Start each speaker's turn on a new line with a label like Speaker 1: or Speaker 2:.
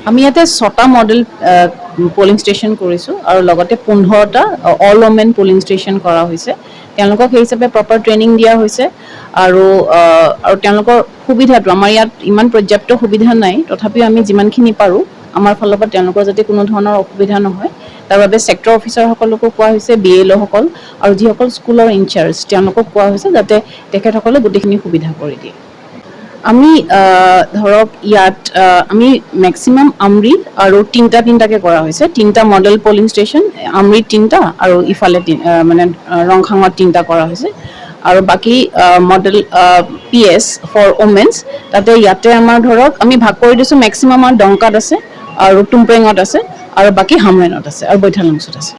Speaker 1: আমি ইয়াতে 6টা মডেল পলিং ষ্টেচন কৰিছোঁ আৰু লগতে 15টা অল ওমেন পলিং ষ্টেচন কৰা হৈছে। তেওঁলোকক সেই হিচাপে প্ৰপাৰ ট্ৰেইনিং দিয়া হৈছে আৰু তেওঁলোকৰ সুবিধাটো আমাৰ ইয়াত ইমান পৰ্যাপ্ত সুবিধা নাই, তথাপিও আমি যিমানখিনি পাৰোঁ আমাৰ ফালৰ পৰা তেওঁলোকৰ যাতে কোনো ধৰণৰ অসুবিধা নহয় তাৰ বাবে ছেক্টৰ অফিচাৰসকলকো কোৱা হৈছে, BLOসকল আৰু যিসকল স্কুলৰ ইনচাৰ্জ তেওঁলোকক কোৱা হৈছে যাতে তেখেতসকলে গোটেইখিনি সুবিধা কৰি দিয়ে। আমি ধৰক ইয়াত আমি মেক্সিমাম আমৰিত আৰু তিনিটাকে কৰা হৈছে, 3টা মডেল পলিং ষ্টেচন, আমৰিত 3টা আৰু ইফালে মানে ৰংখাঙত 3টা কৰা হৈছে আৰু বাকী মডেল PS ফৰ ওমেন্স তাতে ইয়াতে আমাৰ ধৰক আমি ভাগ কৰি দিছোঁ, মেক্সিমাম আমাৰ ডংকাত আছে আৰু টুমপ্ৰেঙত আছে আৰু বাকী হামৰেণত আছে আৰু বৈঠালুংচত আছে।